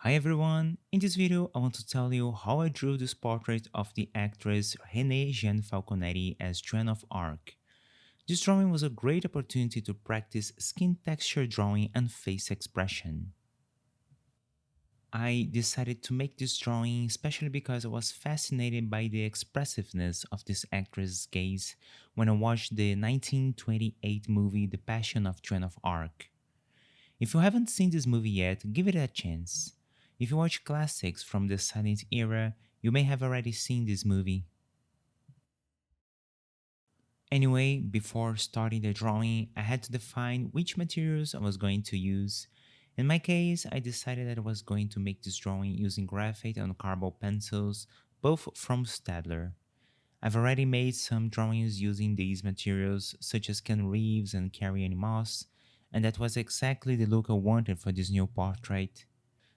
Hi everyone, in this video I want to tell you how I drew this portrait of the actress Renée Jeanne Falconetti as Joan of Arc. This drawing was a great opportunity to practice skin texture drawing and face expression. I decided to make this drawing especially because I was fascinated by the expressiveness of this actress's gaze when I watched the 1928 movie The Passion of Joan of Arc. If you haven't seen this movie yet, give it a chance. If you watch classics from the silent era, you may have already seen this movie. Anyway, before starting the drawing, I had to define which materials I was going to use. In my case, I decided that I was going to make this drawing using graphite and carbon pencils, both from Staedtler. I've already made some drawings using these materials, such as Ken Reeves and Carrie Ann Moss, and that was exactly the look I wanted for this new portrait.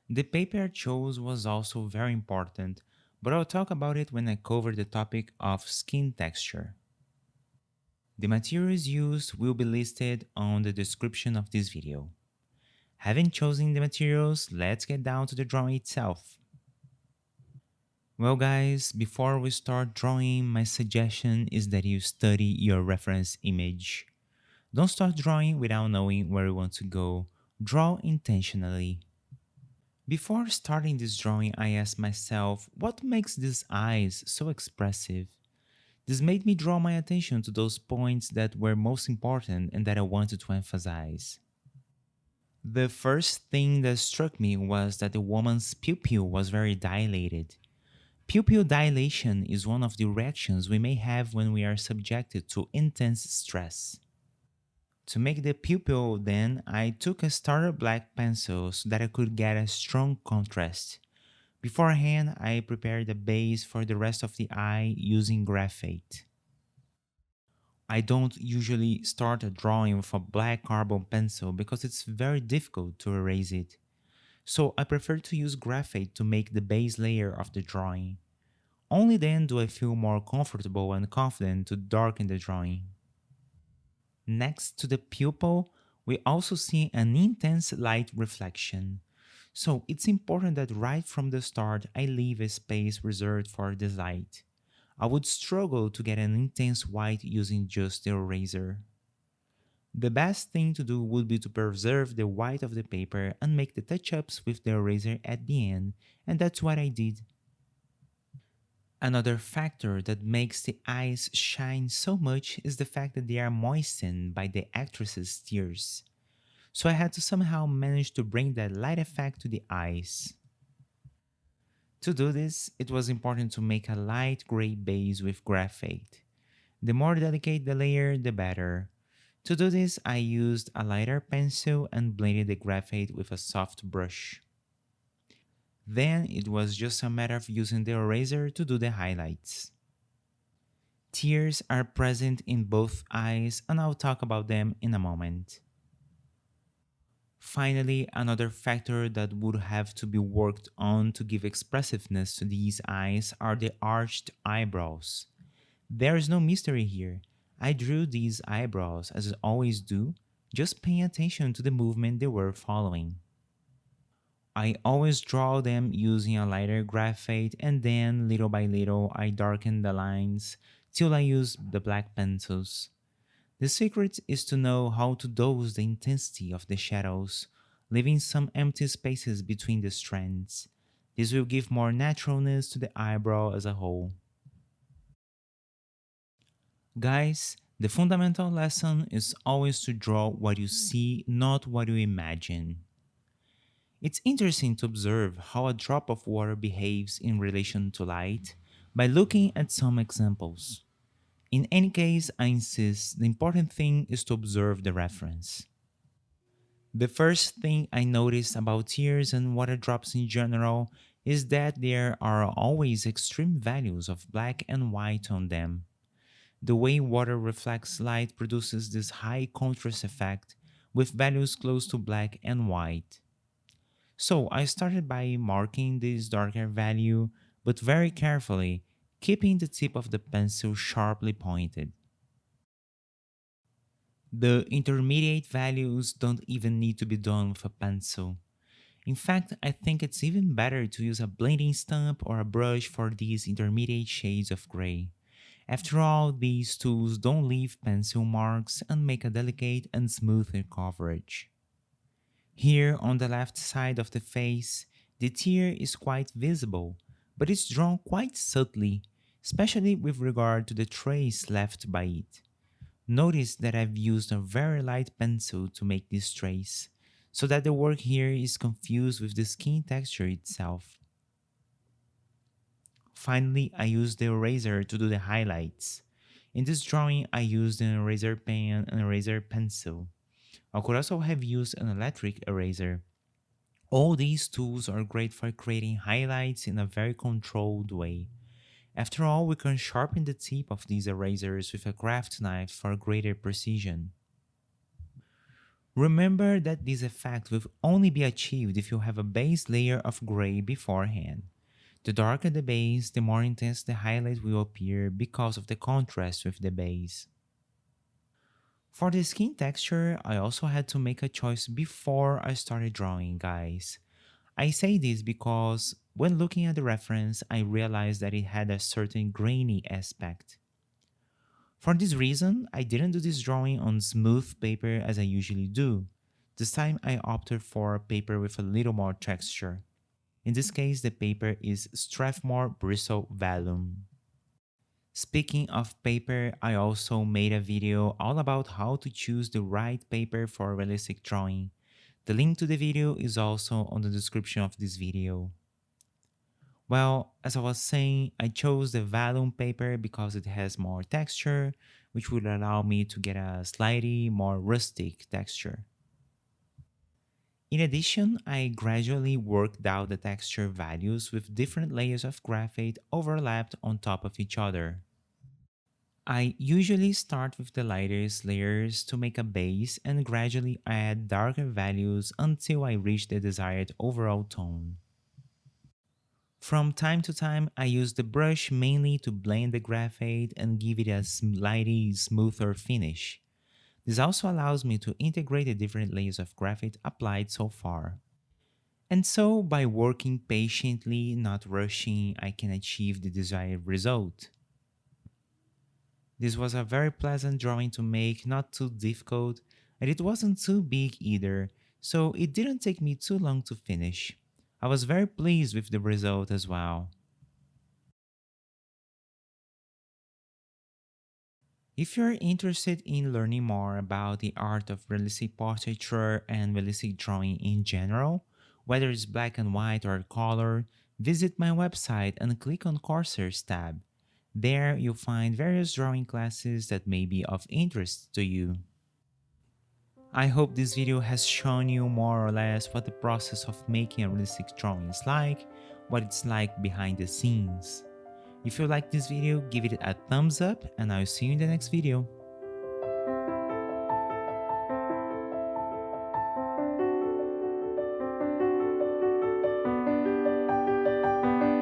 The paper I chose was also very important, but I'll talk about it when I cover the topic of skin texture. The materials used will be listed on the description of this video. Having chosen the materials, let's get down to the drawing itself. Well guys, before we start drawing, my suggestion is that you study your reference image. Don't start drawing without knowing where you want to go. Draw intentionally. Before starting this drawing, I asked myself, what makes these eyes so expressive? This made me draw my attention to those points that were most important and that I wanted to emphasize. The first thing that struck me was that the woman's pupil was very dilated. Pupil dilation is one of the reactions we may have when we are subjected to intense stress. To make the pupil then, I took a starter black pencil so that I could get a strong contrast. Beforehand, I prepared a base for the rest of the eye using graphite. I don't usually start a drawing with a black carbon pencil because it's very difficult to erase it. So I prefer to use graphite to make the base layer of the drawing. Only then do I feel more comfortable and confident to darken the drawing. Next to the pupil, we also see an intense light reflection. So it's important that right from the start I leave a space reserved for this light. I would struggle to get an intense white using just the eraser. The best thing to do would be to preserve the white of the paper and make the touch-ups with the eraser at the end, and that's what I did. Another factor that makes the eyes shine so much is the fact that they are moistened by the actress's tears. So I had to somehow manage to bring that light effect to the eyes. To do this, it was important to make a light gray base with graphite. The more delicate the layer, the better. To do this, I used a lighter pencil and blended the graphite with a soft brush. Then it was just a matter of using the eraser to do the highlights. Tears are present in both eyes and I'll talk about them in a moment. Finally, another factor that would have to be worked on to give expressiveness to these eyes are the arched eyebrows. There is no mystery here. I drew these eyebrows as I always do, just paying attention to the movement they were following. I always draw them using a lighter graphite and then little by little I darken the lines till I use the black pencils. The secret is to know how to dose the intensity of the shadows, leaving some empty spaces between the strands. This will give more naturalness to the eyebrow as a whole. Guys, the fundamental lesson is always to draw what you see, not what you imagine. It's interesting to observe how a drop of water behaves in relation to light by looking at some examples. In any case, I insist the important thing is to observe the reference. The first thing I noticed about tears and water drops in general is that there are always extreme values of black and white on them. The way water reflects light produces this high contrast effect with values close to black and white. So I started by marking this darker value, but very carefully, keeping the tip of the pencil sharply pointed. The intermediate values don't even need to be done with a pencil. In fact, I think it's even better to use a blending stump or a brush for these intermediate shades of gray. After all, these tools don't leave pencil marks and make a delicate and smoother coverage. Here on the left side of the face, the tear is quite visible, but it's drawn quite subtly, especially with regard to the trace left by it. Notice that I've used a very light pencil to make this trace, so that the work here is confused with the skin texture itself. Finally, I used the eraser to do the highlights. In this drawing, I used an eraser pen and eraser pencil. I could also have used an electric eraser. All these tools are great for creating highlights in a very controlled way. After all, we can sharpen the tip of these erasers with a craft knife for greater precision. Remember that this effect will only be achieved if you have a base layer of gray beforehand. The darker the base, the more intense the highlight will appear because of the contrast with the base. For the skin texture, I also had to make a choice before I started drawing, guys. I say this because when looking at the reference, I realized that it had a certain grainy aspect. For this reason, I didn't do this drawing on smooth paper as I usually do. This time I opted for paper with a little more texture. In this case, the paper is Strathmore Bristle Vellum. Speaking of paper, I also made a video all about how to choose the right paper for realistic drawing. The link to the video is also on the description of this video. Well, as I was saying, I chose the vellum paper because it has more texture, which would allow me to get a slightly more rustic texture. In addition, I gradually worked out the texture values with different layers of graphite overlapped on top of each other. I usually start with the lightest layers to make a base and gradually add darker values until I reach the desired overall tone. From time to time, I use the brush mainly to blend the graphite and give it a slightly smoother finish. This also allows me to integrate the different layers of graphite applied so far. And so, by working patiently, not rushing, I can achieve the desired result. This was a very pleasant drawing to make, not too difficult, and it wasn't too big either, so it didn't take me too long to finish. I was very pleased with the result as well. If you're interested in learning more about the art of realistic portraiture and realistic drawing in general, whether it's black and white or color, visit my website and click on Courses tab. There you'll find various drawing classes that may be of interest to you. I hope this video has shown you more or less what the process of making a realistic drawing is like, what it's like behind the scenes. If you like this video, give it a thumbs up and I'll see you in the next video.